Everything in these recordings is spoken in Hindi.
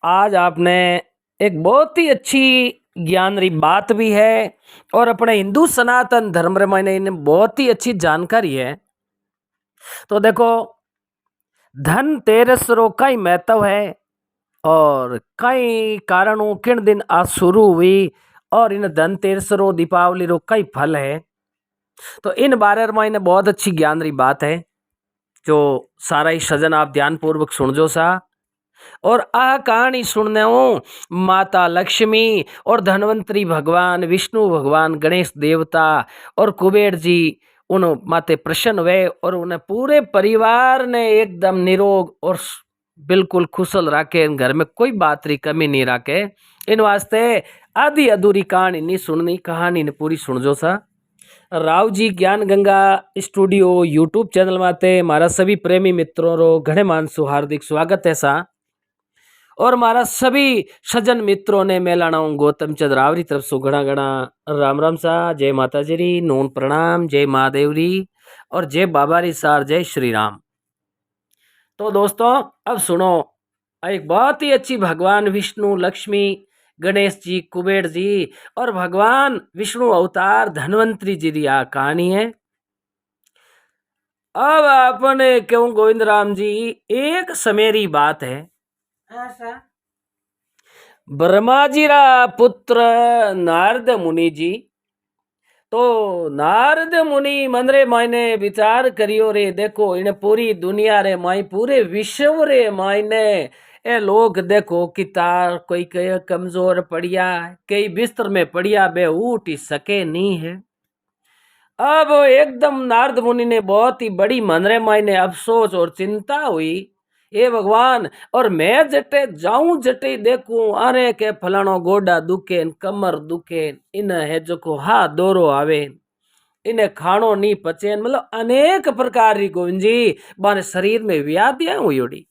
आज आपने एक बहुत ही अच्छी ज्ञान री बात भी है और अपने हिंदू सनातन धर्म रे मायने इन्हें बहुत ही अच्छी जानकारी है। तो देखो, धनतेरस रो कई महत्व है और कई कारणों किन दिन आज शुरू हुई और इन धनतेरस रो दीपावली रो कई फल है। तो इन बारे में इन्हें बहुत अच्छी ज्ञान री बात है जो सारा ही सजन आप ध्यान पूर्वक सुन जो सा। और आ कहानी सुनने हूँ माता लक्ष्मी और धनवंतरी भगवान विष्णु भगवान गणेश देवता और कुबेर जी उन माते प्रसन्न हुए और उन्हें पूरे परिवार ने एकदम निरोग और बिल्कुल खुशल रखे। घर में कोई बात री कमी नहीं रखे। इन वास्ते आधी अधूरी कहानी नहीं सुननी, कहानी ने पूरी सुन जो सा। राव जी ज्ञान गंगा स्टूडियो यूट्यूब चैनल माते मारा सभी प्रेमी मित्रों रो घणे मानसु हार्दिक स्वागत है सा। और हमारा सभी सज्जन मित्रों ने मेलाणाऊ गौतम चंद्र रावरी तरफ से घना घना राम राम सा। जय माता जी री, नून प्रणाम, जय महादेव री और जय बाबा री सार, जय श्री राम। तो दोस्तों अब सुनो एक बहुत ही अच्छी भगवान विष्णु लक्ष्मी गणेश जी कुबेर जी और भगवान विष्णु अवतार धन्वंतरी जी री आ कहानी है। अब अपने क्यों गोविंद राम जी, एक समय री बात है। ब्रह्मा जी रा पुत्र नारद मुनि जी, तो नारद मुनि मन रे मायने विचार करियो रे, देखो इन पूरी दुनिया रे माई पूरे विश्व रे मायने ए लोग देखो कि तार कोई कहे कमजोर पड़िया, कई बिस्तर में पड़िया बे उठ ही सके नहीं है। अब एकदम नारद मुनि ने बहुत ही बड़ी मन रे मायने अफसोस और चिंता हुई, हे भगवान और मैं जटे जाऊं जटे देखूं अरे के फलानो गोडा दुखे कमर दुखे इन है जो को हा दौरो आवे इन्हें खानो नहीं पचे, मतलब अनेक प्रकार की गोविंद जी बाने शरीर में व्याधियां हुई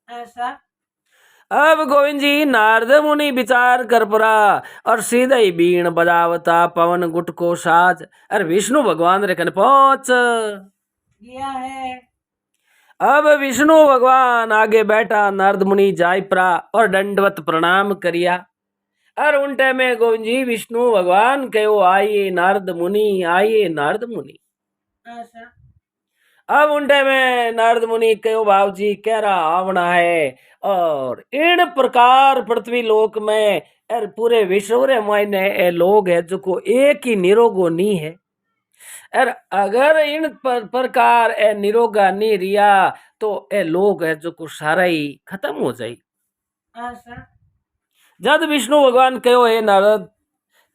ऐसा। अब गोविंद जी नारद मुनि विचार कर पड़ा और सीधा ही बीण बजावता पवन गुट को साज और विष्णु भगवान रे कन पहुंच गया है। अब विष्णु भगवान आगे बैठा, नारद मुनि जाय परा और दंडवत प्रणाम करिया। और उन टाइम में गोविंद जी विष्णु भगवान कहो आइए नारद मुनि, आइए नारद मुनि। अब उन टाइम में नारद मुनि कहो भाव जी कह रहा आवना है और इन प्रकार पृथ्वी लोक में और पूरे विश्व रे मायने ए लोग है जो को एक ही निरोगो नहीं है। और अगर इन प्रकार ए निरोगा नहीं रिया तो ए लोग है जो को सारा ही खत्म हो जाए। जब विष्णु भगवान कहो हे नारद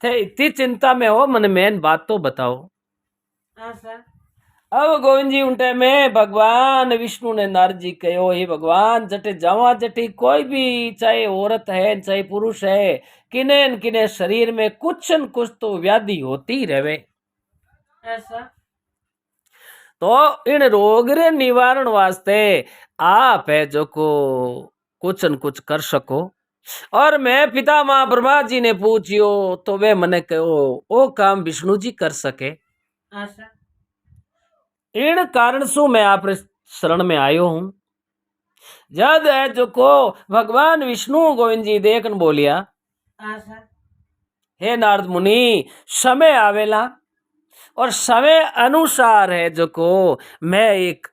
थे इतनी चिंता में हो मन मेन बात तो बताओ। अब गोविंद जी उन टाइम में भगवान विष्णु ने नारद जी कहो हे भगवान जटे जावा जटे कोई भी चाहे औरत है चाहे पुरुष है किने न किने शरीर में कुछ न कुछ तो व्याधि होती रहे ऐसा। तो इन रोग रे निवारण वास्ते आप है जो को कुछ न कुछ कर सको। और मैं पिता माँ ब्रह्मा जी ने पूछियो तो वे मने कहो ओ काम विष्णु जी कर सके। ऐसा इन कारण सु मैं आप शरण में आयो हूं। जद है जो को भगवान विष्णु गोविंद जी देखन बोलिया हे नारद मुनि समय आवेला और समय अनुसार है जो को मैं एक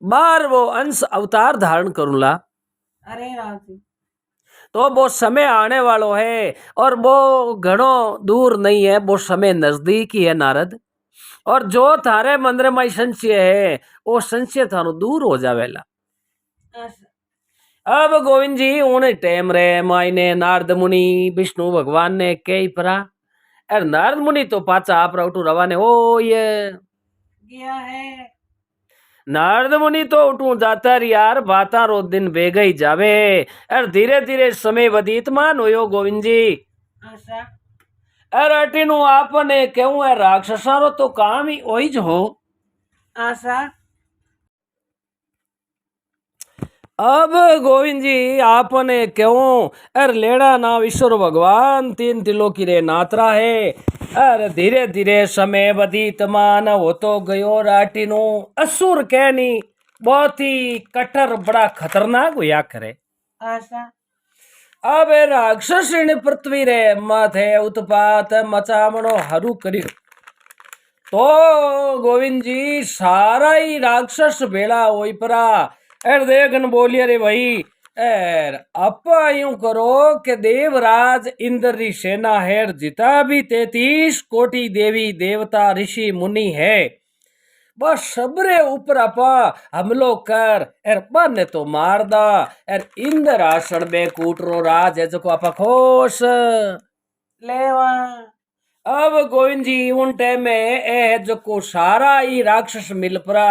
बार वो अंश अवतार धारण करूंगा। अरे राम जी तो वो समय आने वालों है और वो घणो दूर नहीं है, वो समय नजदीक ही है नारद। और जो थारे मंदिर में संशय है वो संशय थारो दूर हो जावेला। अब गोविंद जी उन्हें टेम रे मायने नारद मुनि विष्णु भगवान ने कई परा और नारद मुनि तो पाचा आप उठू रवाने हो ये गया है। नारद मुनि तो उठू जाता यार बाता रो दिन बेगा ही जावे और धीरे धीरे समय व्यतीत मान हो गोविंद जी। अरे अटीनु आपने क्यों है राक्षसारो तो काम ही ओइज हो आशा। अब गोविंद जी आपने क्यों अर लेड़ा ना ईश्वर भगवान तीन तिलोकी रे नात्रा है। अरे धीरे धीरे समय व्यतीत मान हो तो गयो राटीनो असुर कहनी बहुत ही कठोर बड़ा खतरनाक हुआ करे। आशा अब राक्षस पृथ्वी रे माथे उत्पात मचामणो हारू कर्યું तो गोविंद जी सारा ही राक्षस भेड़ा होई परा एर देखन बोलिए रे भाई एर अपा यूं करो कि देवराज इंद्र री सेना है जिता भी 33 कोटि देवी देवता ऋषि मुनि है बस सबरे ऊपर अपा हमलो कर एर बने तो मार दा एर इंद्र आसन बे कूटरो राज है जो आपा खोस लेवा अब गोविंद जी उन टाइम में ए जो को सारा ही राक्षस मिल परा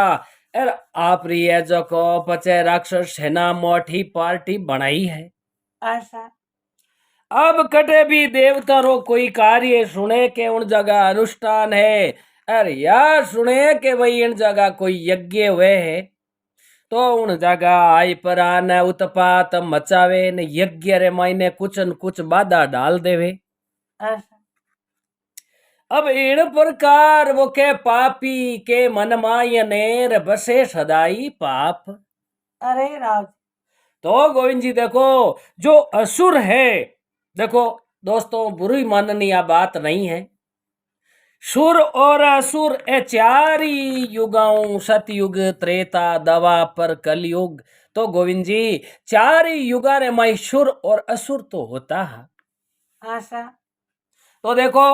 एर आप री है जो को पचे राक्षस सेना मोटी पार्टी बनाई है ऐसा अब कटे भी देवता रो कोई कार्य सुने के उन जगह अनुष्ठान है अरे यार सुने के भाई इन जगह कोई यज्ञ हुए है तो उन जगह आई पर आने उत्पात मचावे ने यज्ञ रे मायने कुछ न कुछ बाधा डाल देवे अब इन प्रकार वो के पापी के मन मायनेर बसे सदाई पाप अरे राज तो गोविंद जी देखो जो असुर है देखो दोस्तों बुरी माननी यह बात नहीं है सुर और असुर ए चार ही युगाओं सतयुग त्रेता दवा पर कलयुग तो गोविंद जी चार ही युगा रे माई सुर और असुर तो होता है आशा तो देखो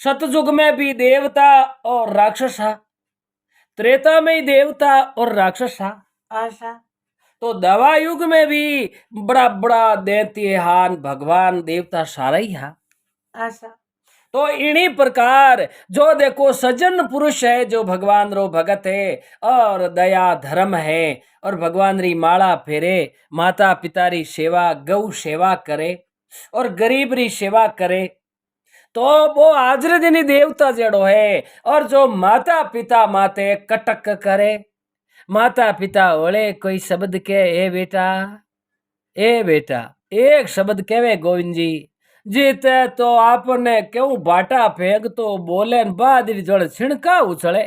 सतयुग में भी देवता और राक्षस है त्रेता में ही देवता और राक्षस है आशा तो दवा युग में भी बड़ा बड़ा दैत्यहान भगवान देवता सारा ही है आशा तो इन्हीं प्रकार जो देखो सज्जन पुरुष है जो भगवान रो भगत है और दया धर्म है और भगवान री माला फेरे माता पिता री सेवा गौ सेवा करे और गरीब री सेवा करे तो वो आजरे दिन देवता जेड़ो है और जो माता पिता माते कटक करे माता पिता ओले कोई शब्द के ए बेटा एक शब्द कहवे गोविंद जी जीते तो आपने क्यों बाटा फेंक तो बोले बाद जड़ छिणका उछले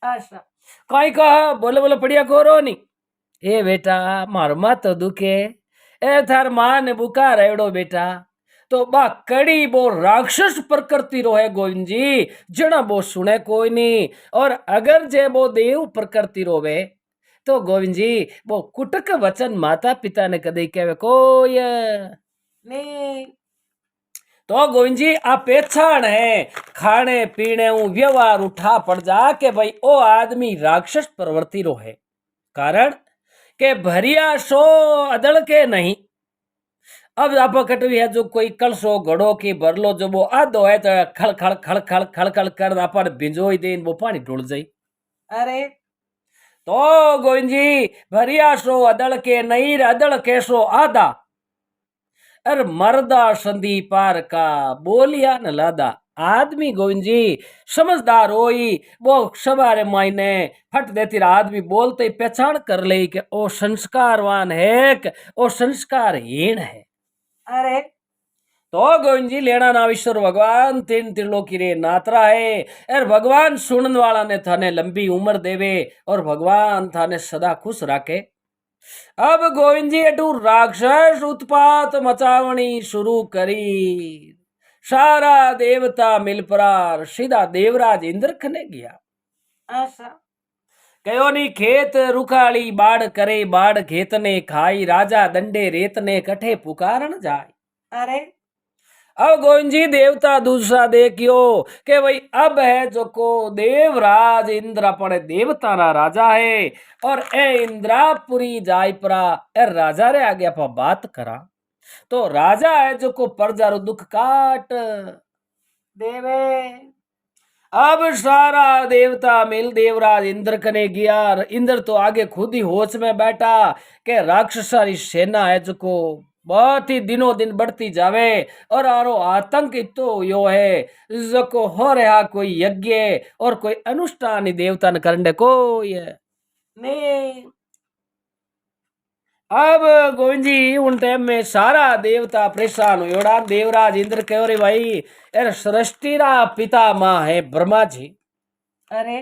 ऐसा कहीं कहा बोले बोले पड़िया कोरो नी ए बेटा मार मत दुखे ए थार मां ने बुखार एड़ो बेटा तो बा कड़ी वो राक्षस प्रकृति रो है गोविंद जी जना वो सुने कोई नहीं और अगर जे वो देव प्रकृति रोवे तो गोविंद जी वो कुटक वचन माता पिता ने कदे कहे कोई नहीं तो गोविंद जी आप पेछाण है खाने पीने व्यवहार उठा पड़ जा के भाई ओ आदमी राक्षस प्रवृत्ति रो है कारण के भरिया सो अदल के नहीं अब आप कटवी है जो कोई कलसो घड़ो की भरलो जो वो आधो है तो खड़ खड़ खड़ खड़ खड़ खड़ कर अपन भिजोई दे वो पानी ढुल जाई अरे तो गोविंद जी भरिया सो अदल के नहीं अदल के सो आधा अर मर्दा संधि पार का बोलिया न लादा आदमी गोविंद जी समझदार होई वो सवारे मायने फट देती आदमी बोलते पहचान कर ले कि ओ संस्कारवान है कि ओ संस्कारहीन है अरे तो गोविंद जी लेना नाविश्वर भगवान तीन त्रिलोकी रे नात्रा है और भगवान सुनने वाला ने थाने लंबी उम्र देवे और भगवान थाने सदा खुश रखे अब गोविंद जी अटू राक्षस उत्पात मचावनी शुरू करी सारा देवता मिल परार सीधा देवराज इंद्र खने गया ऐसा कहो नी खेत रुखाली बाढ़ करे बाढ़ खेत ने खाई राजा दंडे रेत ने कठे पुकारन जाए अरे अब गोविंद जी देवता दूसरा देखियो के भाई अब है जो को देवराज इंद्र अपने देवता ना राजा है और ए इंद्रापुरी जायपरा ए राजा रे आगे आप बात करा तो राजा है जो को प्रजा रो दुख काट देवे अब सारा देवता मिल देवराज इंद्र कने गया इंद्र तो आगे खुद ही होश में बैठा के राक्षसारी सेना है जो को बहुत ही दिनों दिन बढ़ती जावे और आरो आतंक तो यो है जो हो रहा कोई यज्ञ और कोई अनुष्ठान देवता न करने कोई नहीं अब गोविंद जी उन टाइम में सारा देवता परेशान हुआ देवराज इंद्र कहो रे भाई अरे सृष्टि रा पिता माँ है ब्रह्मा जी अरे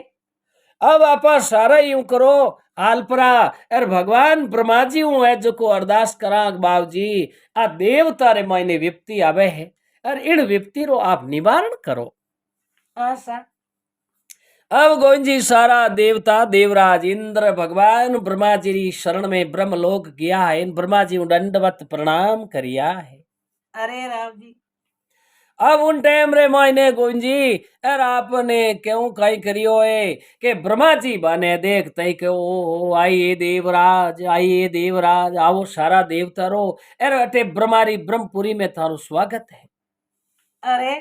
अब आप सारा यूं करो आलपरा अर भगवान ब्रह्मा जी हूँ है जो को अरदास करा बाबू जी आ देवता रे मायने विपत्ति आवे है और इन विपत्ति रो आप निवारण करो। आशा अब गोविंद जी सारा देवता देवराज इंद्र भगवान ब्रह्मा जी री शरण में ब्रह्मलोक गया है। इन ब्रह्मा जी दंडवत प्रणाम करिया है। अरे राम जी अब उन टाइम रे मायने गोविंद जी अर आपने क्यों कई करियो है कि ब्रह्मा जी बने देखते कि ओ आइए देवराज आइए देवराज आओ सारा देवता रो अरे अटे ब्रह्मारी ब्रह्मपुरी में थारो स्वागत है। अरे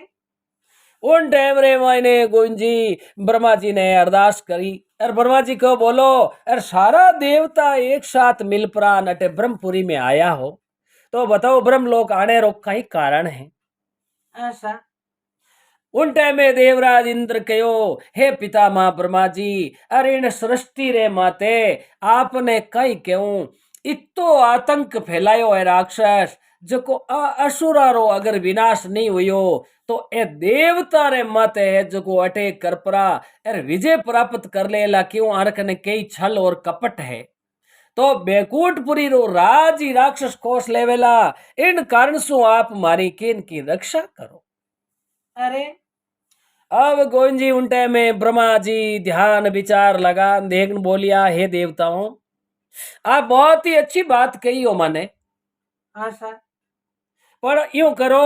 उन टाइम रे मायने गोविंद जी ब्रह्मा जी ने अरदास करी और ब्रह्मा जी को बोलो और सारा देवता एक साथ मिल प्राण अटे ब्रह्मपुरी में आया हो तो बताओ ब्रह्मलोक आने रो कई कारण है। आशा उन टाइम में देवराज इंद्र कहो हे पिता माँ ब्रह्मा जी अरे इन सृष्टि रे माते आपने कई क्यों इतो आतंक फैलायो है राक्षस जो को असुरा रो अगर विनाश नहीं हुयो तो ए देवता रे माते है जो को अटैक कर परा अरे विजय प्राप्त कर लेला क्यों अर्क ने कई छल और कपट है तो बेकूटपुरी रो राज ही राक्षस कोस लेवेला इन कारण सु आप मारी किन की रक्षा करो। अरे अब गोविंद जी उन टाइम में ब्रह्मा जी ध्यान विचार लगा देख बोलिया हे देवताओं आप बहुत ही अच्छी बात कही हो माने आशा पर यूं करो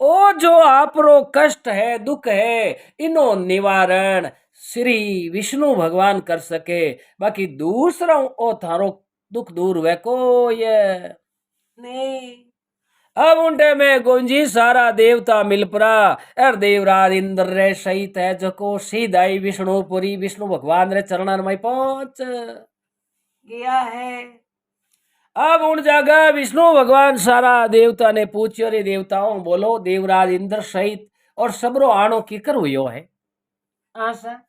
ओ जो आप रो कष्ट है दुख है इनो निवारण श्री विष्णु भगवान कर सके बाकी दूसरा ओ थारो दुख दूर वे को ये नहीं अब उनटे में गोंजी सारा देवता मिल परा और देवराज इंद्र रे सहित है जो को सीधाई विष्णुपुरी विष्णु भगवान रे चरणन में पहुंच गया है। अब उन जगह विष्णु भगवान सारा देवता ने पूछ्यो रे देवताओं बोलो देवराज इंद्र सहित और सबरो आणो किकर हुयो है। आशा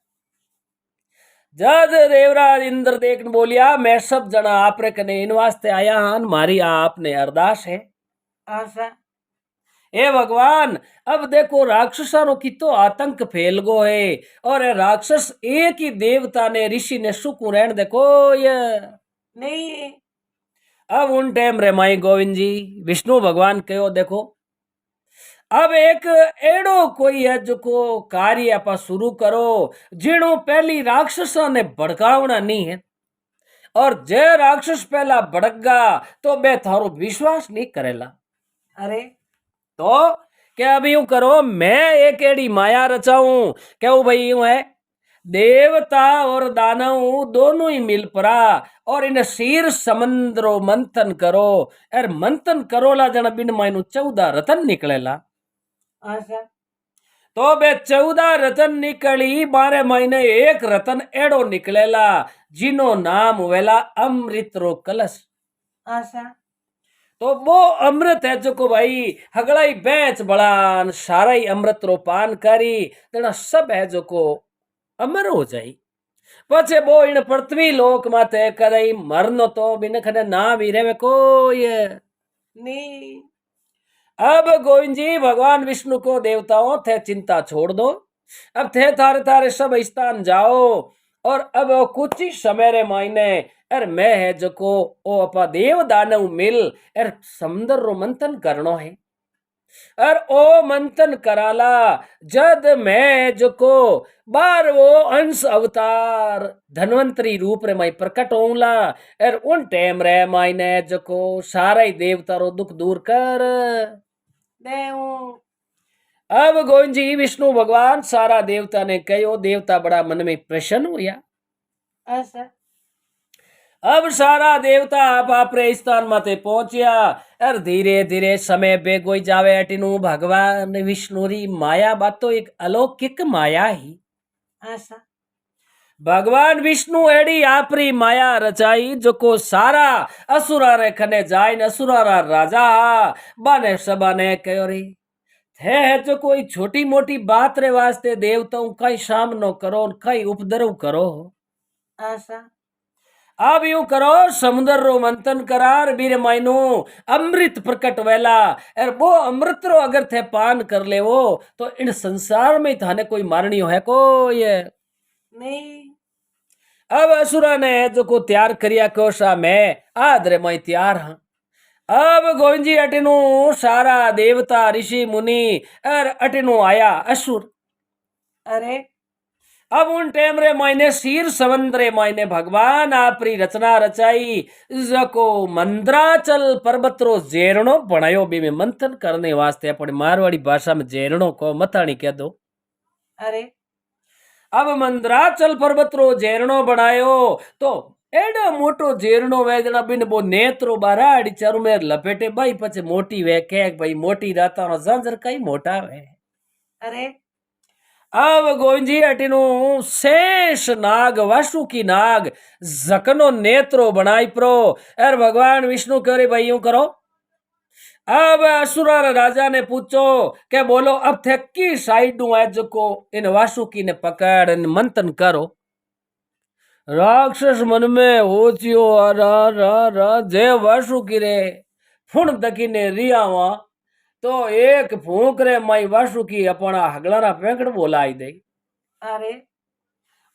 जद देवराज इंद्र देखन बोलिया मैं सब जना आप रे कने इन वास्ते आया हन मारी आपने अरदास है। आशा हे भगवान अब देखो राक्षसा रो कितो आतंक फैल गो है और ये राक्षस एक ही देवता ने ऋषि ने सुकू रहन देखो ये नहीं अब उन टाइम रे माई गोविंद जी विष्णु भगवान कहो देखो अब एक एड़ो कोई है जो को कार्य आप शुरू करो जिणो पहली राक्षसा ने भड़कावना नहीं है और जे राक्षस पहला भड़क तो बे थारो विश्वास नहीं करेला। अरे तो क्या अब यूं करो मैं एक एड़ी माया रचाऊं क्या भाई यूं है देवता और दानव दोनों ही मिल परा और इन शीर समुद्रो मंथन करो और मंथन करोला जन बिन मायनु 14 रतन निकलेला। आशा तो बे 14 रतन निकली 12 महीने एक रतन एड़ो निकलेला जिनो नाम वेला अमृत रो कलश। आशा तो वो अमृत है जो को भाई हगड़ाई बेच बड़ान सारा ही अमृत रो पान करी तेना सब है जो को अमर हो जाई पछे वो इन पृथ्वी लोक माते कदई मरनो तो बिन खने ना भी रेवे कोई नहीं अब गोविंद जी भगवान विष्णु को देवताओं थे चिंता छोड़ दो अब थे थारे थारे सब स्थान जाओ और अब वो कुछ ही समय रे मायने अर मैं है जो को ओ अपा देव दानव मिल अर समुद्र रो मंथन करनो है और ओ मंथन कराला जद मैं जो को बार वो अंश अवतार धनवंतरी रूप रे माई प्रकट होऊला और उन टाइम रे मायने जो को सारा ही देवता रो दुख दूर कर देऊ अब गोविंद जी विष्णु भगवान सारा देवता ने कहो देवता बड़ा मन में प्रसन्न हुआ। आशा अब सारा देवता आप आपरे स्थान माते पहुंचिया और धीरे धीरे समय बेगोई जावे अटिनु भगवान विष्णु री माया बात तो एक अलौकिक माया ही आशा भगवान विष्णु एडी आपरी माया रचाई जो को सारा असुरा रे खने जाइन असुरा रा राजा बाने सबने कहो रे है जो कोई छोटी मोटी बात रे वास्ते देवताओं कई सामनो करो कई उपद्रव करो। आशा अब यूं करो समुद्र रो मंथन करार बीर मायनो अमृत प्रकट वेला और वो अमृत रो अगर थे पान कर ले वो तो इन संसार में थाने कोई मारणी है को ये नहीं अब असुरा ने जो को तैयार करिया कोशा मैं आदरे मैं तैयार हाँ। अब गोविंद जी अटिनु सारा देवता ऋषि मुनि और अटिनु आया असुर। अरे अब उन टेम रे मायने शीर समंदरे मायने भगवान आपरी रचना रचाई जको मंद्राचल पर्वत रो जेरणो बनायो बी में मंथन करने वास्ते अपने मारवाड़ी भाषा में जेरणो को मताणी कह दो। अरे अब मंद्राचल पर्वत रो जेरणो बनायो तो एडो मोटो जेरणो वेजना बिन बो नेत्रो बाराड़ी चारू में लपेटे भाई पछे मोटी वे के भाई मोटी राता नो जंजर कई मोटा वे। अरे अब गोविंद जी अटिनु शेष नाग वासुकी नाग जकनो नेत्रो बनाई प्रो और भगवान विष्णु कह रहे भाई यूं करो। अब असुरा राजा ने पूछो के बोलो अब थे की साइड आज को इन वासुकी ने पकड़ इन मंथन करो। राक्षस मन में हो चियो जे वासुकी रे फुण दकीने रियावा तो एक फूंक रे माई वासुकी अपना हगलाना पेंकड़ बोलाई दे। अरे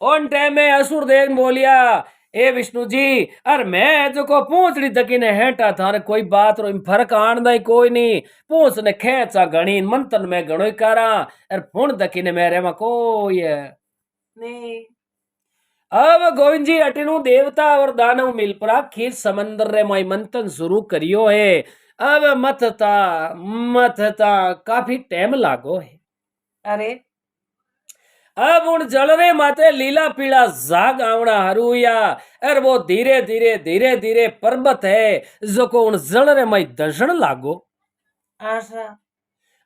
उन टाइम में असुर देव बोलिया ए विष्णु जी अरे मैं जो को पूंछड़ी तकी ने हेटा थारे कोई बात रो फर्क आंदा ही कोई नहीं पूछ ने खेचा घणी मंथन में घणो ही करा अरे फुण तकी ने मेरे में कोई है नहीं अब गोविंद जी अटिनु देवता और दानव मिल परा खीर समंदर रे माई मंथन शुरू करियो है। अब मथता काफी टाइम लागो है। अरे अब उन जलरे माते लीला पीला जाग आवना हरुया और वो धीरे धीरे धीरे धीरे पर्वत है जो को उन जलरे माई दर्शन लागो। आशा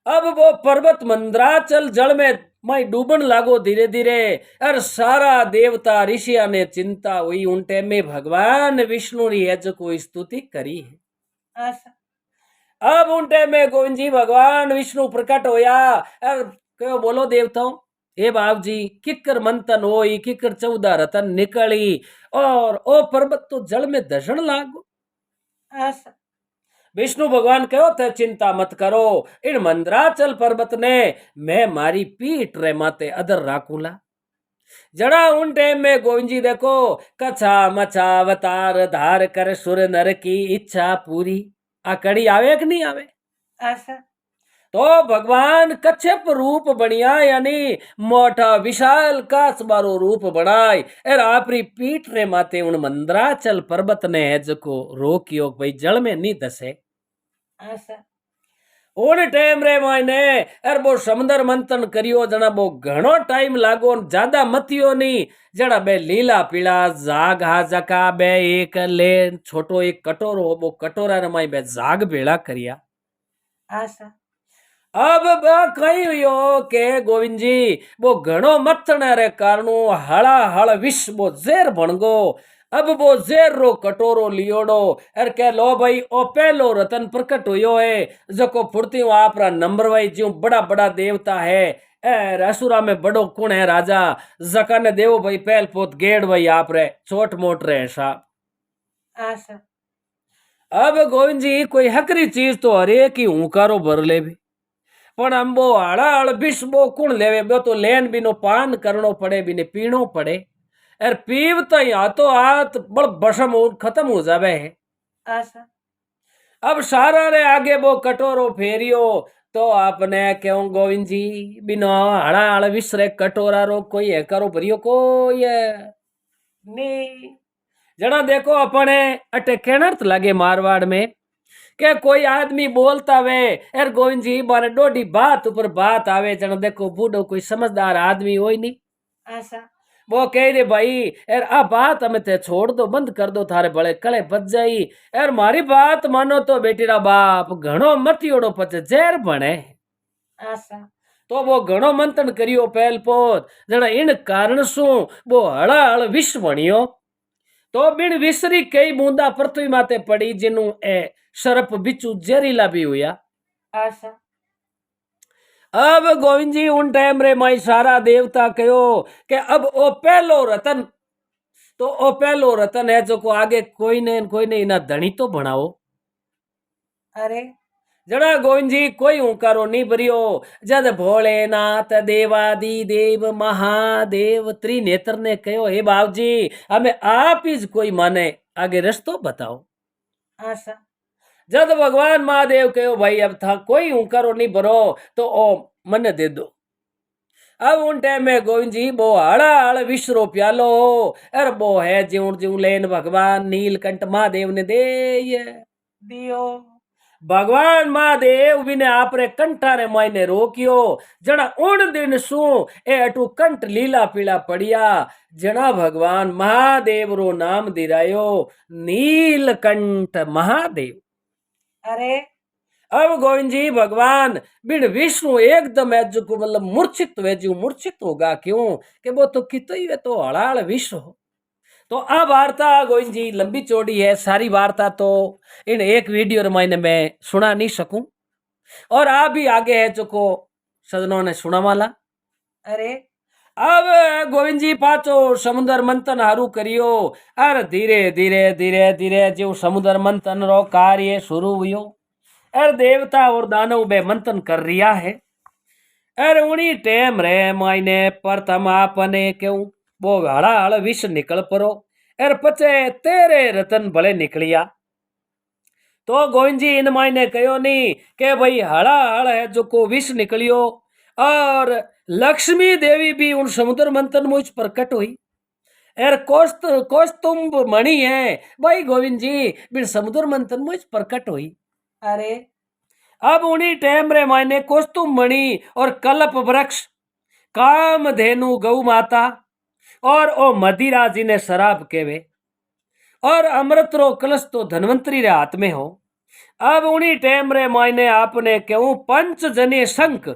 अब वो पर्वत मंद्राचल जल में माई डूबन लागो धीरे धीरे और सारा देवता ऋषिया ने चिंता हुई उनटे में भगवान विष्णु री है जो को स्तुति करी है। आशा अब उनटे में गोविंद जी भगवान विष्णु प्रकट होया और क्यों बोलो देवताओं हे बाप जी किकर मंथन होई किकर 14 रतन निकली और ओ पर्वत तो जल में दर्शन लागो। आशा विष्णु भगवान कहो थे चिंता मत करो इन मंद्राचल पर्वत ने मैं मारी पीठ रे माते अदर राखूला। जड़ा उन टाइम में गोविंद जी देखो कछा मछा अवतार धार कर सुर नर की इच्छा पूरी आ कड़ी आवे कि नहीं आवे। आशा तो भगवान कच्छप रूप बनिया यानी मोटा विशाल कास बारो रूप बनाय और आपरी पीठ रे माते उन मंद्राचल पर्वत ने हेज को रोकियो भाई जल में नहीं दसे। आशा उन टाइम रे मायने अर वो समुद्र मंथन करियो जना वो घणो टाइम लागो ज्यादा मतियो नहीं जड़ा बे लीला पीला जाग हा जका बे एक ले छोटो एक कटोरो वो कटोरा रे माई बे जाग भेड़ा करिया। आशा अब कही हुयो के गोविंद जी वो घणो मथण रे कारणु हड़ा हड़ विष वो जेर बन गो। अब वो जेर रो कटोरो लियोड़ो अर के लो भाई ओ पहलो रतन प्रकट हुयो है जको फुर्ती आपरा नंबर वाई ज्यों बड़ा बड़ा देवता है ए असुरा में बड़ो कुण है राजा जका ने देवो भाई पहल पोत गेड़ भाई आप रे छोट मोट रे साहब। आशा अब गोविंद जी कोई हकरी चीज तो हरेक ही हुंकारो भर ले भी पण अंबो हड़ा हड़ विष बो कुण लेवे बो तो लेन बिनो पान करनो पड़े बिने पीनो पड़े और पीव तो हाथों हाथ बड़ बसम खत्म हो जावे है। आशा अब सारा रे आगे वो कटोरो फेरियो तो आपने क्यों गोविंद जी बिनो हड़ा हड़ विष रे कटोरा रो कोई है करो भरियो कोई है नहीं जना देखो अपने अटे केनर्थ लगे मारवाड़ में के कोई आदमी बोलता वे यार गोविंद जी बारे डोडी बात ऊपर बात आवे जन देखो बूढ़ो कोई समझदार आदमी हो ही नहीं। आशा वो कह रहे भाई यार आ बात हमें ते छोड़ दो बंद कर दो थारे बड़े कले बच जाई यार मारी बात मानो तो बेटी रा बाप घणो मतियोड़ो पचे जहर बने। आशा तो वो घणो मंथन करियो पहल पोत जना इन कारण सु वो हड़ा हड़ विष बनियो तो बिन विसरी कई बूंदा पृथ्वी माते पड़ी जिनु ए सर्प बिचू जहरीला भी हुआ। आशा अब गोविंद जी उन टाइम रे माई सारा देवता कहो कि अब ओ पहलो रतन तो ओ पहलो रतन है जो को आगे कोई ने इना धनी तो बनाओ। अरे जड़ा गोविंद जी कोई हुंकारो नहीं भरियो जद भोलेनाथ देवादि देव महादेव त्रिनेत्र ने कहो हे बाप जी हमें आप ही कोई माने आगे रस्तो बताओ। आशा जद भगवान महादेव कहो भाई अब था कोई हुंकारो नहीं भरो तो ओ मन दे दो। अब उन टाइम में गोविंद जी वो हड़ा हड़ विश्व प्यालो अरे वो है ज्यूं ज्यूं लेन भगवान नीलकंठ महादेव ने दे दियो भगवान महादेव बिने आपरे कंठा रे मायने रोकियो जना उन दिन सु ए अटू कंठ लीला पीला पड़िया जना भगवान महादेव रो नाम दिरायो नीलकंठ महादेव। अरे अब गोविंद जी भगवान बिन विष्णु एकदम एज को मतलब मूर्छित वेजू मूर्छित होगा क्यों कि वो तो कितो ही वे तो हड़ाल विश्व हो। तो अब वार्ता गोविंद जी लंबी चौड़ी है सारी वार्ता तो इन एक वीडियो रामायण में सुना नहीं सकूं और आप भी आगे है जो को सदनों ने सुना वाला। अरे अब गोविंद जी पाचो समुद्र मंथन हारू करियो अरे धीरे धीरे धीरे धीरे जो समुद्र मंथन रो कार्य शुरू हुयो अरे देवता और दानव बे मंथन कर रिया है अरे उनी टेम रे मायने प्रथम आपने क्यों वो हड़ा हड़ विष निकल परो अरे पचे तेरे रतन भले निकलिया। तो गोविंद जी इन मायने कहो नहीं के भाई हड़ा हड़ है जो को विष निकलियो और लक्ष्मी देवी भी उन समुद्र मंथन मुझ प्रकट हुई एर कौस्तुभ मणि है भाई गोविंद जी बिन समुद्र मंथन मुझ प्रकट हुई। अरे अब उन्हीं टाइम रे मायने कौस्तुभ मणि और कल्प वृक्ष कामधेनु गौ माता और ओ मदिरा जी ने शराब केवे और अमृत रो कलश तो धनवंतरी रे हाथ में हो। अब उन्हीं टाइम रे मायने आपने क्यों पंच जने शंख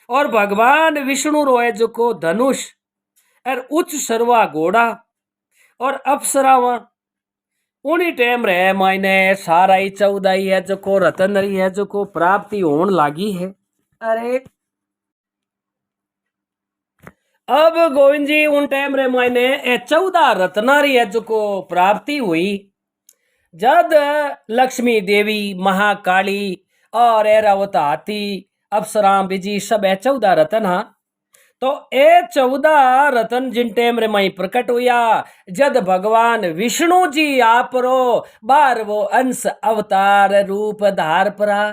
और भगवान विष्णु रो है जो को धनुष और उच्च सर्वा घोड़ा और अप्सरावा उन्हीं टाइम रे मायने सारा ही चौदाई है जो को रतन रही है जो को प्राप्ति होने लागी है। अरे अब गोविंद जी उन टाइम रे मायने 14 रत्नारी है जो को प्राप्ति हुई जद लक्ष्मी देवी महाकाली और ऐरावत हाथी अप्सरा बिजी सब है 14 रतन हाँ। तो ए 14 रतन जिन टाइम रे माई प्रकट हुआ जद भगवान विष्णु जी आप रो बार वो अंश अवतार रूप धार परा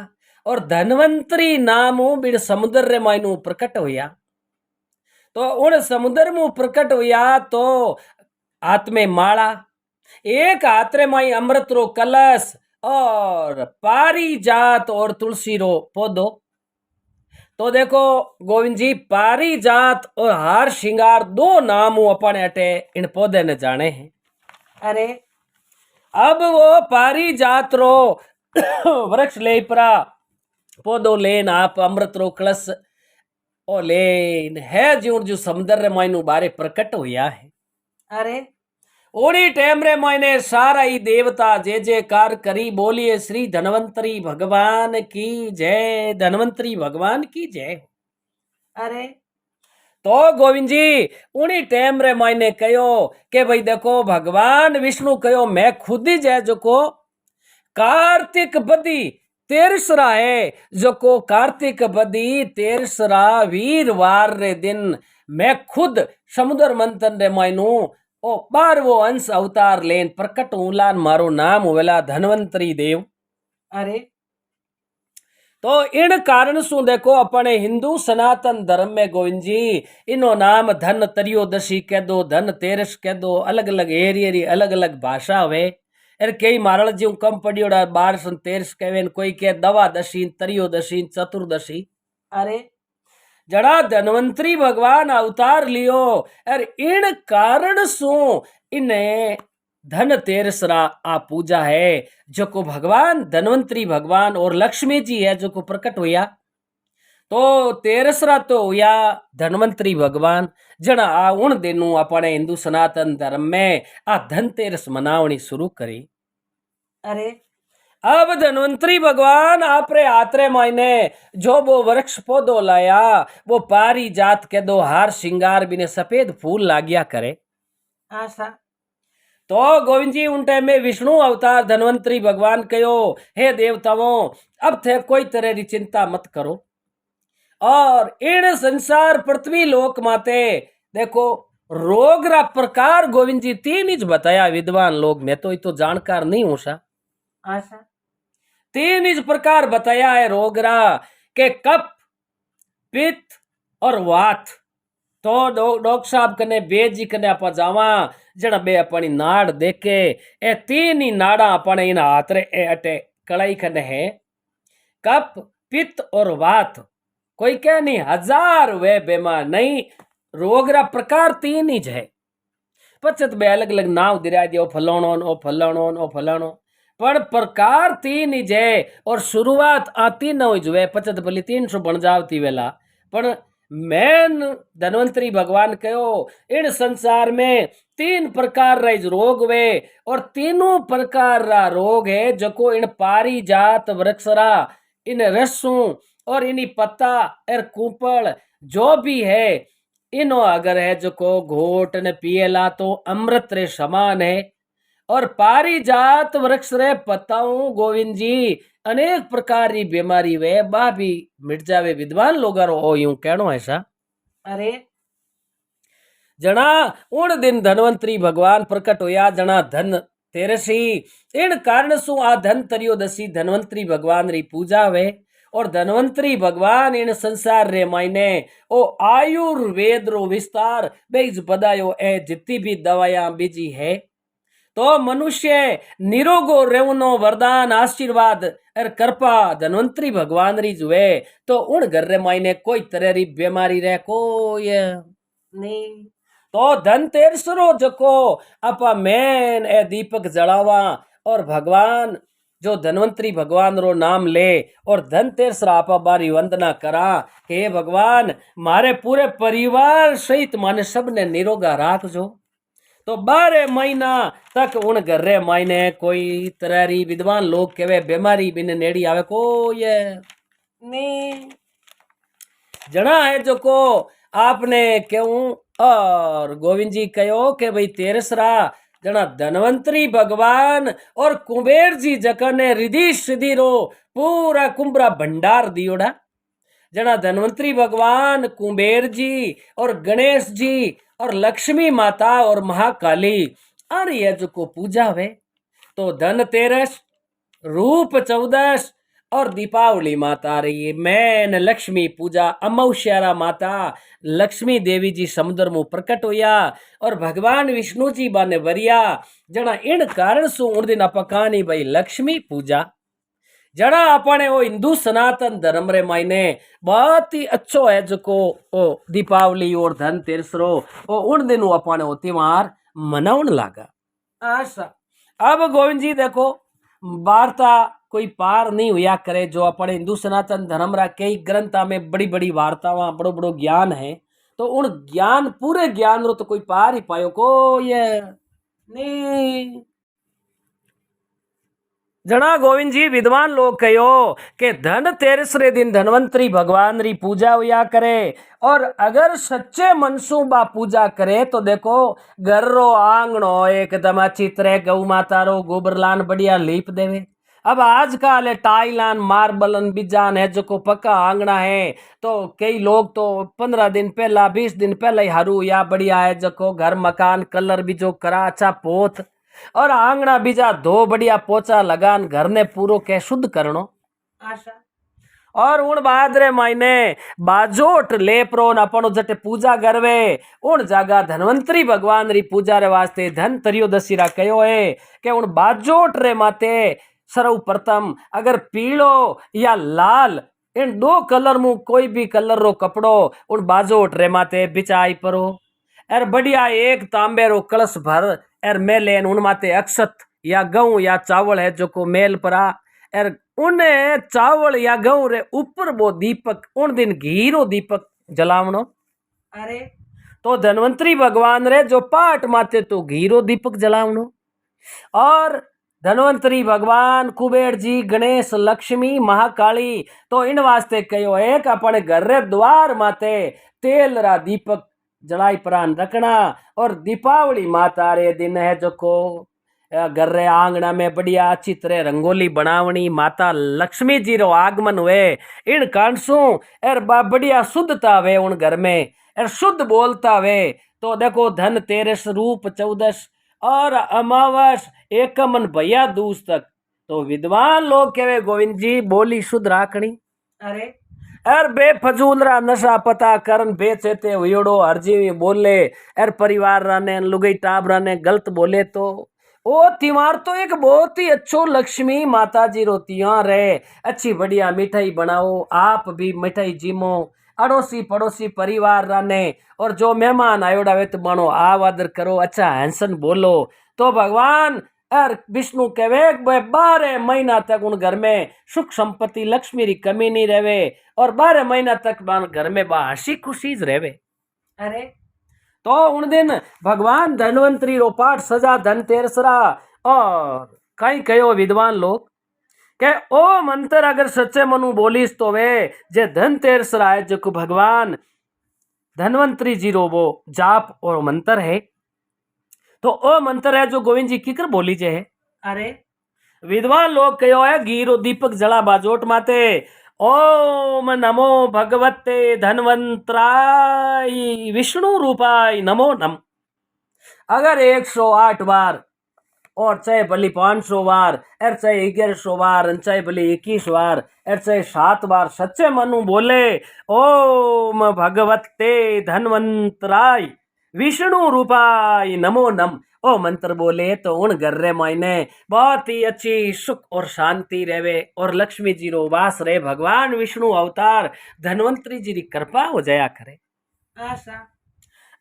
और धनवंतरी नामो बिन समुद्र रे मायनु प्रकट हुआ। तो उन समुद्र मु प्रकट हुआ तो हाथ में माला एक हाथ रे माई अमृत रो कलश और पारी जात और तुलसी रो पौधो। तो देखो गोविंद जी पारी जात और हार श्रृंगार दो नाम अपन अटे इन पौधे ने जाने हैं। अरे अब वो पारी जात रो वृक्ष ले परा पौधो लेन आप अमृत रो कलश ओ लेन है जो समुद्र मायनु बारे प्रकट हुआ है। अरे ओड़ी टाइम रे मायने सारा ही देवता जे जे कार करी बोलिए श्री धनवंतरी भगवान की जय धनवंतरी भगवान की जय। अरे तो गोविंद जी उन्हीं टाइम रे मायने कहो के भाई देखो भगवान विष्णु कहो मैं खुद ही जय जो को कार्तिक बदी तेरसरा है जो को कार्तिक बदी तेरसरा वीरवार रे दिन मैं खुद समुद्र मंथन रे मायनु ओ बार वो अंश अवतार लेन प्रकट उलान मारो नाम होवेला धनवंतरी देव। अरे तो इन कारण सु देखो अपने हिंदू सनातन धर्म में गोविंद जी इनो नाम धन त्रयोदशी कह दो धन तेरस कह दो अलग अलग एरी अलग अलग भाषा हुए अरे कई मारल जी कम पड़ियोड़ा 12 13 कहें कोई के दवादशी त्रयोदशी चतुर्दशी। अरे जड़ा धनवंतरी भगवान अवतार लियो और इन कारण सु इन्हें धन तेरसरा आ पूजा है जो को भगवान धनवंतरी भगवान और लक्ष्मी जी है जो को प्रकट हुआ। तो तेरसरा तो हुआ धनवंतरी भगवान जना आ उन दिनों अपने हिंदू सनातन धर्म में आ धनतेरस मनावनी शुरू करी। अरे अब धनवंतरी भगवान आपरे हाथरे मायने जो वो वृक्ष पौधो लाया वो पारी जात के दो हार श्रृंगार बिने सफेद फूल लाग्या करे। आशा तो गोविंद जी उन टाइम में विष्णु अवतार धन्वंतरी भगवान कहो, हे देवताओं, अब थे कोई तरह की चिंता मत करो। और इन संसार पृथ्वी लोक माते देखो रोग रा प्रकार गोविंद जी तीन ही बताया विद्वान लोग, मैं तो ये तो जानकार नहीं हूं सा। आशा तीन इस प्रकार बताया है रोग रा के कप, पित्त और वात। तो डॉक्टर साहब कने बेद जी कने आप जावा जण बे अपनी नाड़ देखे ए तीन ही नाड़ा अपने इन हाथ रे ए अटे कड़ाई कने है, कप, पित्त और वात। कोई कह नहीं हजार वे बीमार नहीं, रोग रा प्रकार तीन ही है। पचत बे अलग अलग नाम दिरा दियो, फलाणो ओ फलाणो ओ फलाणो, पर प्रकार तीन ही है। और शुरुआत आती न हो जुए पचत भली 300 बन जावती वेला, पर मैन धन्वंतरी भगवान कहो इन संसार में तीन प्रकार रा रोग वे, और तीनों प्रकार रा रोग है जको इन पारी जात वृक्ष रा इन रसों और इनी पत्ता और कुपड़ जो भी है इनो अगर है जको घोट ने पियला तो अमृत रे समान है। और पारिजात वृक्ष रे पत्ताओं गोविंद जी अनेक प्रकार की बीमारी वे बा भी मिट जावे, विद्वान लोग हो यूं कहनो ऐसा। अरे जना उन दिन धनवंतरी भगवान प्रकट होया, जना धन तेरसी इन कारण सु आ धन त्रयोदशी धनवंतरी भगवान री पूजा वे। और धनवंतरी भगवान इन संसार रे मायने ओ आयुर्वेद रो विस्तार बेज बदायो ए जितनी भी दवाया बीजी है। तो मनुष्य निरोगो रेवनो वरदान आशीर्वाद और कृपा धनवंतरी भगवान री जुए, तो उन घर रे मायने कोई तरह री बीमारी रे कोई नहीं तो धनतेरस रो जको आपा मैन ए दीपक जलावा और भगवान जो धनवंतरी भगवान रो नाम ले और धनतेरस रा आपा बारी वंदना करा, हे भगवान मारे पूरे परिवार सहित माने सबने निरोगा राख जो। तो 12 महीना तक उन घर रे मायने कोई तरह री विद्वान लोग केवे बीमारी बिन नेड़ी आवे कोई नहीं जना है जो को आपने क्यों। और गोविंद जी कहो के भाई तेरसरा जना धनवंतरी भगवान और कुबेर जी जकने रिधि सिद्धि रो पूरा कुंभरा भंडार दियोड़ा। जना धनवंतरी भगवान कुबेर जी और गणेश जी और लक्ष्मी माता और महाकाली अरे जो को पूजा वे। तो धनतेरस, रूप चौदस और दीपावली माता रही है मैन लक्ष्मी पूजा। अमावस्यारा माता लक्ष्मी देवी जी समुद्र में प्रकट होया और भगवान विष्णु जी बाने वरिया, जना इन कारण सु उन दिन आप कहानी भाई लक्ष्मी पूजा। जड़ा अपने वो हिंदू सनातन धर्म रे मायने बहुत ही अच्छो है जो को ओ दीपावली और धनतेरस रो ओ उन दिनों अपने वो त्योहार मनाउन लागा। आशा अब गोविंद जी देखो वार्ता कोई पार नहीं हुआ करे, जो अपने हिंदू सनातन धर्म रा कई ग्रंथा में बड़ी बड़ी वार्तावां बड़ो बड़ो ज्ञान है, तो उन ज्ञान पूरे ज्ञान रो तो कोई पार ही पायो को ये नहीं। जना गोविंद जी विद्वान लोग कहो के धन तेरस रे दिन धनवंतरी भगवान री पूजा हुआ करे, और अगर सच्चे मनसू बा पूजा करे तो देखो घर रो आंगनो एकदम अच्छी तरह गौ माता रो गोबरलान बढ़िया लीप देवे। अब आजकल टाइलान मार्बलन बिजान है जो को पक्का आंगना है, तो कई लोग तो 15 दिन पहला 20 दिन पहले ही हरू या बढ़िया है जो को घर मकान कलर भी जो करा अच्छा पोत और आंगना बीजा धो बढ़िया पोचा लगान घर ने पूरो के शुद्ध करनो। आशा और उन बाद रे मायने बाजोट लेपरो न अपनो जटे पूजा करवे उन जागा धनवंतरी भगवान री पूजा रे वास्ते धन त्रयोदशी रा कयो है के उन बाजोट रे माते सर्वप्रथम अगर पीलो या लाल इन दो कलर मु कोई भी कलर रो कपड़ो उन बाजोट रे माते बिछाई परो, और बढ़िया एक तांबे रो कलश भर एर मेलेन उन माते अक्षत या गऊ या चावल है जो को मेल परा, एर उन्हें चावल या गऊ रे ऊपर वो दीपक उन दिन घी रो दीपक जलावनो। अरे तो धनवंतरी भगवान रे जो पाठ माते तो घी रो दीपक जलावनो। और धनवंतरी भगवान कुबेर जी गणेश लक्ष्मी महाकाली तो इन वास्ते कहो है कि अपने घर रे द्वार माते तेल रा दीपक जड़ाई प्राण रखना। और दीपावली माता रे दिन है जो को घर रे आंगना में बढ़िया अच्छी तरह रंगोली बनावनी, माता लक्ष्मी जी रो आगमन हुए इन कांसू एर बढ़िया शुद्धता वे उन घर में एर शुद्ध बोलता वे। तो देखो धन तेरस रूप 14 और अमावस एकमन भैया दूस तक। तो विद्वान लोग कहे गोविंद जी बोली शुद्ध राखनी। अरे एर बेफजूल रा नशा पता करन बेचेते हुयोड़ो हरजी बोले एर परिवार राने लुगई टाब राने गलत बोले तो ओ त्योहार तो एक बहुत ही अच्छो लक्ष्मी माता जी रो त्योहार है। अच्छी बढ़िया मिठाई बनाओ, आप भी मिठाई जीमो, अड़ोसी पड़ोसी परिवार राने और जो मेहमान आयोड़ा वे तो मानो आव आदर करो, अच्छा हंसन बोलो। तो भगवान और विष्णु कहे 12 महीना तक उन घर में सुख संपत्ति लक्ष्मी री कमी नहीं रहे और 12 महीना तक घर में हंसी खुशी रहे। अरे तो उन दिन भगवान धनवंतरी रो पाठ सजा धनतेरसरा और कई कहो विद्वान लोग के ओ मंत्र अगर सच्चे मनु बोलीस तो वे जे धनतेरसरा है जो भगवान धनवंतरी जी रो वो जाप और मंत्र है। तो ओ मंत्र है जो गोविंद जी की कर बोली जे है। अरे विद्वान लोग कहो है घीरो दीपक जला बाजोट माते ओम नमो भगवते धनवंतराय विष्णु रूपाय नमो नम। अगर 108 बार और चाहे भली 500 बार एर चाहे 1100 बार चाहे भली 21 बार एर चाहे 7 बार सच्चे मनु बोले ओम भगवते धनवंतराय विष्णु रूपाय नमो नम ओ मंत्र बोले तो उन घर रे मायने बहुत ही अच्छी सुख और शांति रहे और लक्ष्मी जी रो वास रहे। भगवान विष्णु अवतार धनवंतरी जी की कृपा हो जाया करे। आशा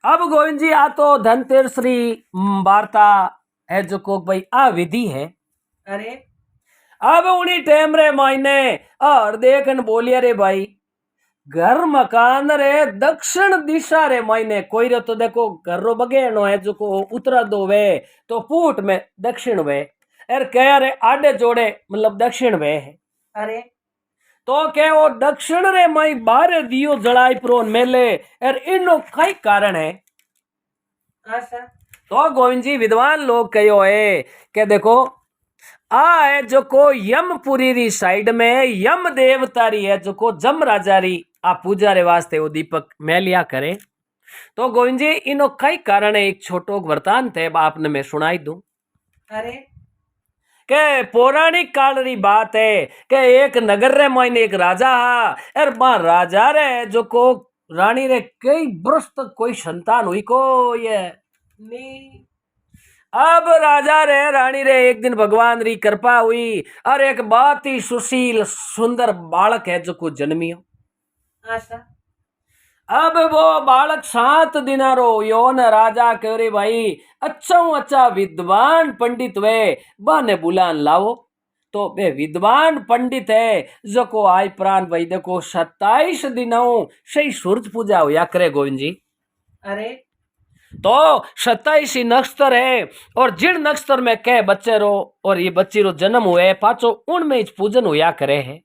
अब गोविंद जी आ तो धनतेरस री वार्ता है जो को भाई आ विधि है। अरे अब उन्हीं टाइम रे मायने और देखन बोलिया रे भाई घर मकान रे दक्षिण दिशा रे मायने कोई रे तो देखो घर रो बगेनो है जो को उत्तरा दो वे तो पूट में दक्षिण वे एर कह रे आडे जोड़े मतलब दक्षिण वे है। अरे तो के वो दक्षिण रे माई बारे दियो जड़ाई प्रोन मेले एर इनो कई कारण है। आशा तो गोविंद जी विद्वान लोग कहो है के देखो आ है जो को यमपुरी री साइड में यम देवता री है जो को जम राजा री आ पूजा रे वास्ते वो दीपक मैलिया करे। तो गोविंद जी इनो कई कारण है। एक छोटो वृतांत है आपने मैं सुनाई दूं अरे के पौराणिक काल री बात है के एक नगर रे मायने एक राजा हा और बा राजा रे जो को रानी रे कई वर्ष तक कोई संतान हुई को ये नी अब राजा रे रानी रे एक दिन भगवान री कृपा हुई और एक बहुत ही सुशील सुंदर बालक है जो को जन्मियो। आशा अब वो बालक 7 दिना रो योन राजा कह रे भाई अच्छा विद्वान पंडित वे बाने बुलान लाओ। तो वे विद्वान पंडित है जो को आय प्राण भाई देखो 27 दिनों सही सूरज पूजा हुआ करे गोविंद जी। अरे तो 27 नक्षत्र है और जिन नक्षत्र में कह बच्चे रो और ये बच्ची रो जन्म हुए पाचो उनमें इस पूजन हुआ करे है।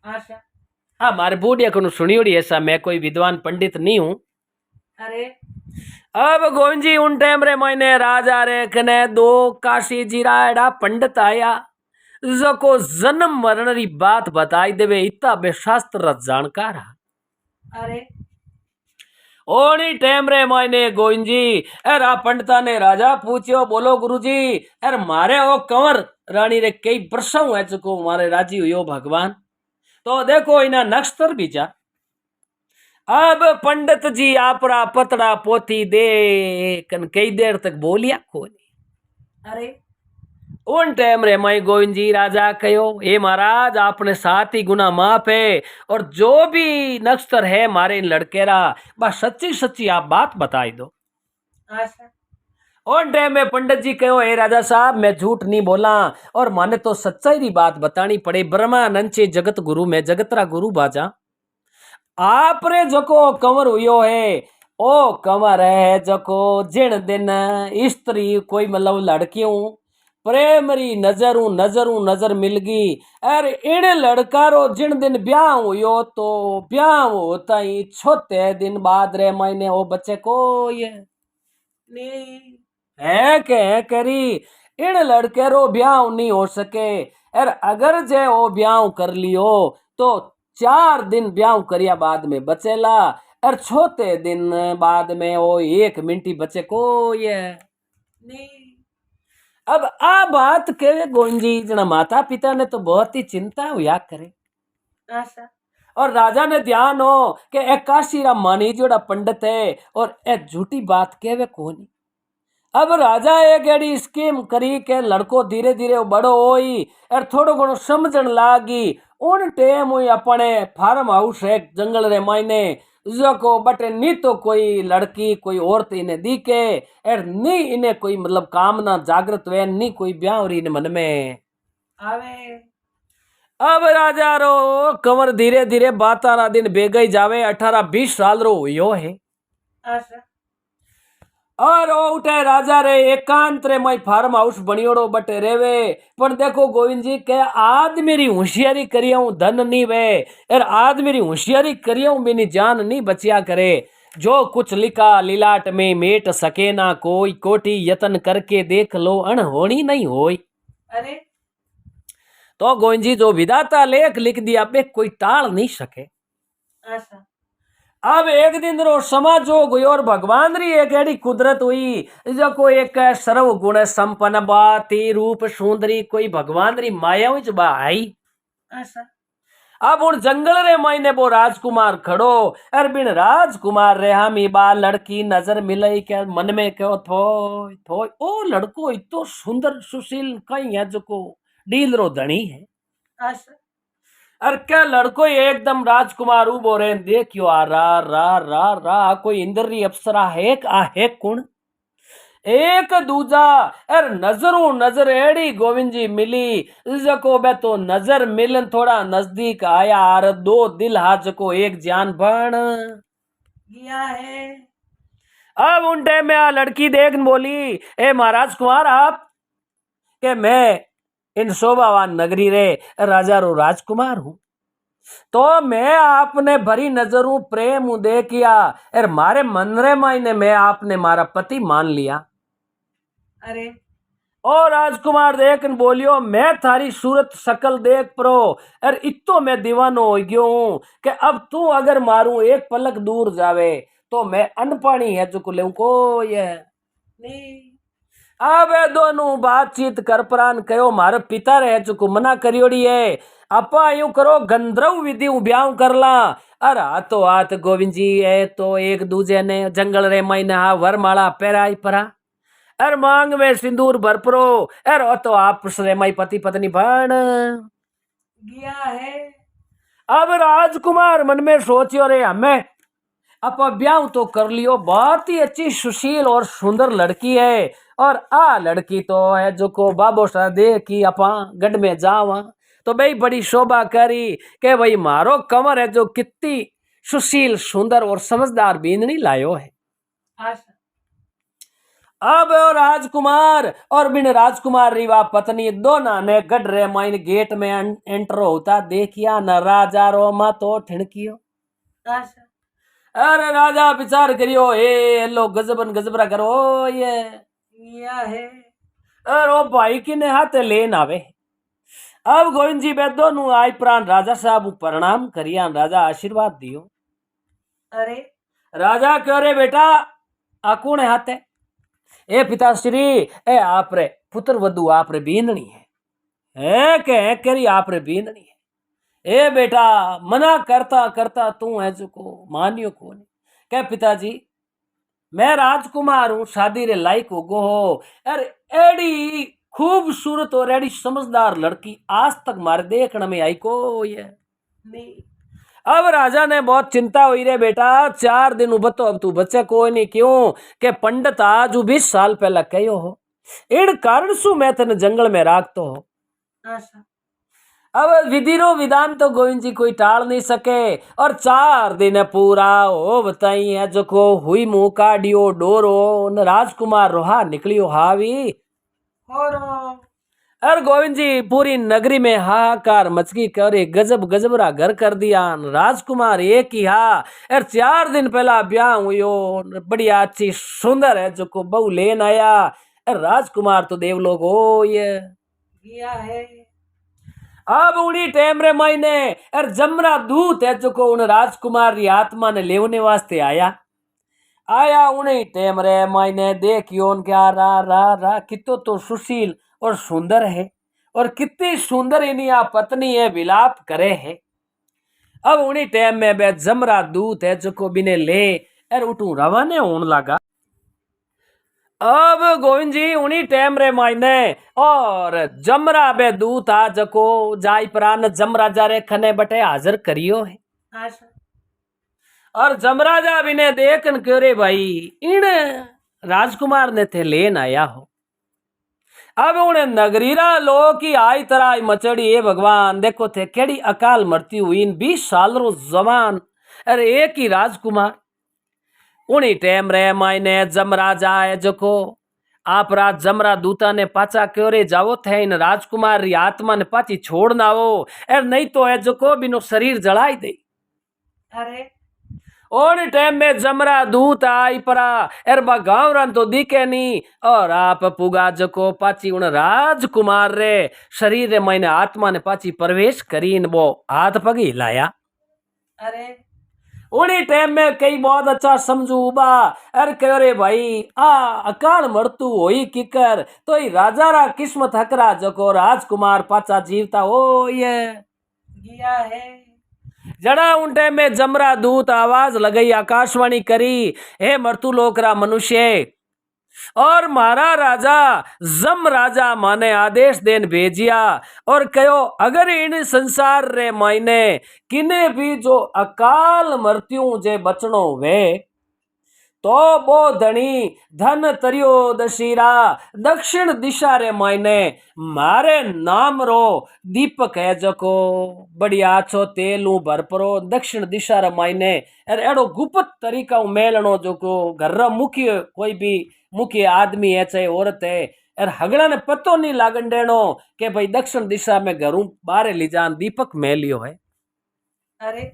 आशा हाँ मारे बूढ़िया को सुनियोड़ी ऐसा मैं कोई विद्वान पंडित नहीं हूँ। अरे अब गोविंद जी उन टाइम रे मैंने राजा रे कने 2 काशी जीरा पंडित आया जो को जन्म मरण री बात बताई देवे इतना बेशास्त्र जानकार। अरे ओनी टाइम रे मायने गोविंद जी एरा पंडिता ने राजा पूछियो बोलो गुरुजी एर मारे ओ कंवर रानी रे कई वर्षों है चुको मारे राजी हुयो भगवान। तो देखो इना नक्षत्र बीजा। अब पंडित जी आपरा पतड़ा पोथी दे कन कई देर तक बोलिया कोनी। अरे उन टाइम रे मई गोविंद जी राजा कहो हे महाराज आपने 7 ही गुना माफ है और जो भी नक्षत्र है मारे इन लड़के रा बस सच्ची सच्ची आप बात बताई दो। आशा उन टाइम में पंडित जी कहो हे राजा साहब मैं झूठ नहीं बोला और माने तो सच्चाई री बात बतानी पड़े। ब्रह्मा नंचे जगत गुरु में जगतरा गुरु बाजा आपरे जको कंवर हुयो है ओ कंवर है जको जिन दिन स्त्री कोई मतलब लड़कियों प्रेमरी नजर मिल गई। अरे इन लड़का रो जिन दिन ब्याह हुयो तो ब्याह होता ही छोटे दिन बाद रे मैंने वो बच्चे को ये नहीं है के करी इन लड़के रो ब्याह नहीं हो सके। और अगर जे वो ब्याह कर लियो तो 4 दिन ब्याह करिया बाद में बचेला और छोटे दिन बाद में वो 1 मिनट ही बचे को ये नहीं अब आ बात के गोंजी जना माता पिता ने तो बहुत ही चिंता हुआ करे। आशा और राजा ने ध्यान हो कि एक काशीराम मानी जोड़ा पंडित है और एक झूठी बात कहवे कोनी। अब राजा एक एडी स्कीम करी के लड़को धीरे धीरे बड़ो होई और थोड़ो घणो समझण लागी। उन टेम हुई अपने फार्म हाउस है जंगल रे मायने जको बटे नी तो कोई लड़की कोई औरत इन्हें दिखे और नी इन्हें कोई मतलब कामना जागृत वे नी कोई ब्याह और इन्हें मन में आवे अब राजा रो कंवर धीरे धीरे 12 दिन बेगई जावे 18-20 साल रो हुयो है। आशा और ओ उठे राजा रे एकांत रे मई फार्म हाउस बनियोड़ो बटे रेवे। पण देखो गोविंद जी के आज मेरी होशियारी करियाऊं धन नहीं वे और आज मेरी होशियारी करियाऊं मेरी जान नहीं बचिया करे। जो कुछ लिखा लीलाट में मेट सके ना कोई कोटि यतन करके देख लो अनहोनी नहीं होई। अरे तो गोविंद जी जो विधाता लेख लिख दिया पे कोई टाल नहीं सके। आशा अब एक दिन रो समाज हो गयो और भगवान री एक एडी कुदरत हुई जो कोई एक सर्व गुण संपन्न बाती रूप सुंदरी कोई भगवान री माया हुई बा आई। आशा अब उन जंगल रे मायने वो राजकुमार खड़ो और बिन राजकुमार रे हामी बा लड़की नजर मिलई के मन में क्यों थोय थोय ओ लड़को इतो सुंदर सुशील कई है जो को डील रो धनी है। आशा अरे क्या लड़को एकदम राजकुमार उबो रे देखियो आ रा रा रा रा कोई इंद्र री अप्सरा है कुण एक दूजा अर नजरों नजर एड़ी गोविंद जी मिली जको बे तो नजर मिलन थोड़ा नजदीक आया और 2 दिल हाथ जको एक जान बन गया है। अब उन टाइम में आ लड़की देख बोली ए महाराज कुमार आप के मैं इन शोभावान नगरी रे राजा रो राजकुमार हूं तो मैं आपने भरी नजरों प्रेम दे किया और मारे मन रे मायने मैं आपने मारा पति मान लिया। अरे और राजकुमार देख बोलियो मैं थारी सूरत शकल देख परो और इतो मैं दीवानो हो गयो हूं कि अब तू अगर मारू एक पलक दूर जावे तो मैं अनपानी है जो ले को ये नहीं अब दोनों बातचीत कर प्राण कहो मारे पिता रहे जो मना करियोड़ी है अपा यूं करो गंधर्व विधि ब्याह कर ला। अरे हाथों हाथ गोविंद जी है तो एक दूजे ने जंगल रे महीना वरमाला पेराई परा अर मांग में सिंदूर भरपरो अर तो आप मई पति पत्नी बन गया है। अब राजकुमार मन में सोचियो रे हमें अब ब्याह तो कर लियो बहुत ही अच्छी सुशील और सुंदर लड़की है और आ लड़की तो है जो को बाबो सा दे कि अपा गढ़ में जावा तो भाई बड़ी शोभा करी के भाई मारो कमर है जो कितनी सुशील सुंदर और समझदार बींदनी लायो है। आशा अब राजकुमार और बिन राजकुमार रीवा पत्नी दोनों ने गढ़ रे माइन गेट में एंटर होता देखिया न राजा रो मा तो ठिणकियो। आशा अरे राजा विचार करियो ए लो गजबन गजबरा करो ये गया है। अरे ओ भाई की ने हाथ लेन आवे। अब गोविंद जी बे दोनों आई प्राण राजा साहब प्रणाम करिया राजा आशीर्वाद दियो। अरे राजा क्यों रे बेटा आकुण हाथ है ए पिताश्री ए आप रे पुत्र वधु आप रे बींदनी है के करी आप रे बींदनी है ए बेटा मना करता करता तू है जो को मानियो को नहीं क्या पिताजी मैं राजकुमार हूँ शादी रे लायक हो गो हो अरे एडी खूबसूरत और एडी समझदार लड़की आज तक मारे देखने में आई को ये नहीं अब राजा ने बहुत चिंता हुई रे बेटा 4 दिन उबतो अब तू बच्चे कोई नहीं क्यों के पंडित आज 20 साल पहला कहो हो इन कारण सु मैं तेने जंगल में राखतो हो। आशा अब विधि रो विधान तो गोविंद जी कोई टाल नहीं सके और 4 दिन पूरा हो बताई है जो को हुई मुंह काडियो डोरो न राजकुमार रोहा निकलियो हावी होरो अरे गोविंद जी पूरी नगरी में हाहाकार मचकी करे गजब गजबरा घर कर दिया राजकुमार एक ही हा और 4 दिन पहला ब्याह हुयो बढ़िया अच्छी सुंदर है जो को बहू लेन आया अरे राजकुमार तो देवलोक हो ये गया है। अब उड़ी टेम रे महीने अरे जमरा दूत है जो को उन राजकुमार री आत्मा ने लेवने वास्ते आया आया उन्हें टेम रे महीने देखियो क्या रा रा रा कितो तो सुशील और सुंदर है और कितनी सुंदर इनिया पत्नी है विलाप करे है अब उन्हीं टाइम में बे जमरा दूत है जो को बिने ले और उठू रवाने होने लगा अब गोविंद जी उन्हीं टाइम रे मायने और जमरा बे दूत आ जको जाई प्राण जमराजा रे खने बटे हाजिर करियो है अच्छा। और जमराजा बिने देखन क्यों रे भाई इन राजकुमार ने थे लेन आया हो अब उन्हें नगरीरा लोग की आई तरह मचड़ी है भगवान देखो थे केड़ी अकाल मृत्यु हुई इन 20 साल रो जवान अरे एक ही राजकुमार उन्हीं टेम रे मायने जमराजा है जको आप राज जमरा दूता ने पाचा क्यों रे जावो थे इन राजकुमार री आत्मा ने पाची छोड़ ना हो एर नहीं तो है जको बिनो शरीर जलाई दे अरे और टाइम में जमरा दूत आई परा एर बा गांव तो दिखे नी और आप पुगा जको पाची उन राजकुमार रे शरीर रे मैंने आत्मा ने पाची प्रवेश करी वो हाथ पग हिलाया अरे उन्हीं टाइम में कई बहुत अच्छा समझू उबा अरे कह रे भाई आ अकाल मृत्यु होई किकर तो ही राजा रा किस्मत हकरा जको राजकुमार पाचा जीवता हो ये गया है। जड़ा उन टाइम में जमरा दूत आवाज लगाई आकाशवाणी करी हे मृत्युलोक रा मनुष्य और मारा राजा जम राजा माने आदेश देन भेजिया और कहो अगर इन संसार रे मायने किने भी जो अकाल मृत्यु जे बचनो वे तो बो धनी धन त्रयोदशीरा दक्षिण दिशा रे मायने मारे नाम रो दीपक है जको बढ़िया छो तेलू भरपरो दक्षिण दिशा रे मायने एड़ो गुप्त तरीका मेलनो जो को घर रा मुख्य कोई भी मुख्य आदमी है चाहे औरत है और हगड़ा ने पतो नहीं लागन देनो के भाई दक्षिण दिशा में घरू बारे ली जान दीपक मेलियो है अरे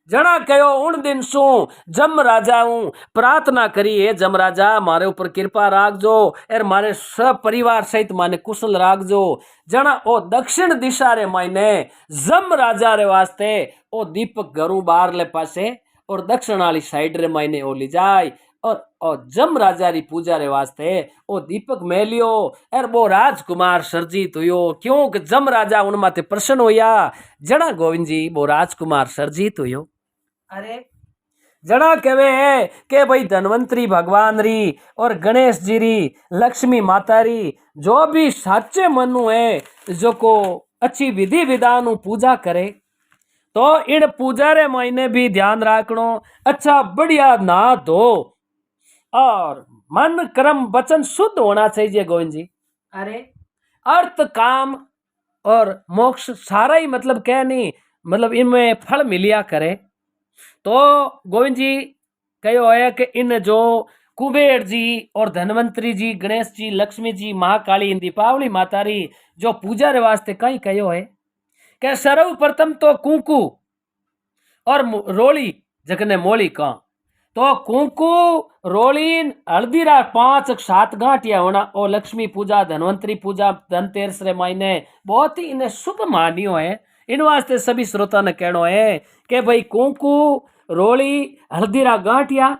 जड़ा कहो उन दिन सु जम राजा हूं प्रार्थना करी है जम राजा मारे ऊपर कृपा राखजो और मारे सब परिवार सहित माने कुशल राखजो जना ओ दक्षिण दिशा रे मायने जम राजा रे वास्ते ओ दीपक घरू बाहर ले पासे और दक्षिण वाली साइड रे मायने ओ ली जाए और जम राजा री पूजा रे वास्ते ओ दीपक मेलियो और वो राजकुमार सर्जित हुयो क्योंकि जम राजा उन माते प्रसन्न होया जड़ा गोविंद जी वो राजकुमार सर्जित हुयो अरे जड़ा कहे है कि भाई धनवंतरी भगवान री और गणेश जी री लक्ष्मी माता री जो भी साचे मनु है जो को अच्छी विधि विधान पूजा करे तो इन पूजा रे मायने भी ध्यान रखनो अच्छा बढ़िया ना धो और मन कर्म वचन शुद्ध होना चाहिए गोविंद जी अरे अर्थ काम और मोक्ष सारा ही मतलब क्या नहीं मतलब इनमें फल मिलिया करे तो गोविंद जी कहो है कि इन जो कुबेर जी और धनवंतरी जी गणेश जी लक्ष्मी जी महाकाली दीपावली माता री जो पूजा रे वास्ते कहीं कहो है कि सर्वप्रथम तो कुंकू और रोली जगने मोली का तो कुंकू रोलीन हल्दी रा 5-7 गांठिया होना ओ लक्ष्मी पूजा धनवंतरी पूजा धनतेरस रे मायने बहुत ही इन्हें शुभ मानियो है इन वास्ते सभी श्रोता ने कहना है कि भाई कुंकू रोली हल्दी रा गांठिया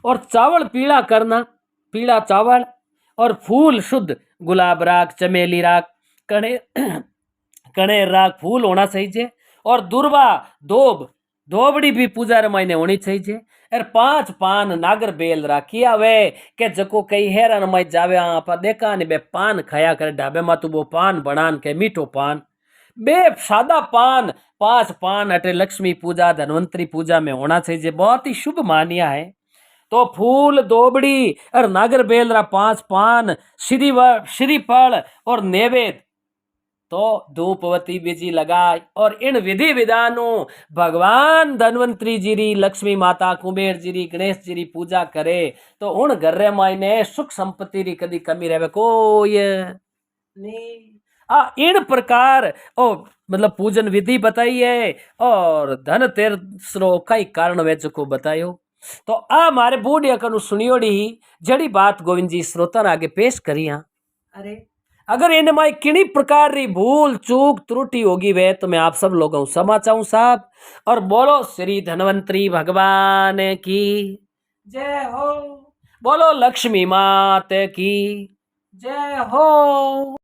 और चावल पीला करना पीला चावल और फूल शुद्ध गुलाब राख चमेली राख कणे कणे राख फूल होना चाहिए और दुर्वा धोबड़ी भी पूजा रे मायने होनी चाहिए और 5 पान नागर बेल राखिया वे के जको कई हेरन मई जावे आप देखा ने बे पान खाया करे ढाबे मा तू वो पान बनान के मीठो पान बे सादा पान 5 पान अटे लक्ष्मी पूजा धनवंतरी पूजा में होना चाहिए बहुत ही शुभ मानिया है तो फूल दोबड़ी और नागर बेल रा 5 पान श्रीफल और नैवेद्य तो धूपवती बीजी लगाए और इन विधि विधानों भगवान धनवंतरी जी री लक्ष्मी माता कुबेर जी री गणेश जी री पूजा करे तो उन घर रे मायने सुख संपत्ति री कदी कमी रहे कोई नहीं इन प्रकार ओ मतलब पूजन विधि बताई है और धनतेरस रो कई कारण वे को बतायो। तो आ मारे बूढ़िया कनु सुनियोड़ी जड़ी बात गोविंद जी श्रोता आगे पेश करिया। अरे अगर इन माई किन्हीं प्रकार री भूल चूक त्रुटि होगी वे तो मैं आप सब लोगों को क्षमा चाहूं साहब। और बोलो श्री धनवंतरी भगवान की जय हो, बोलो लक्ष्मी मात की जय हो।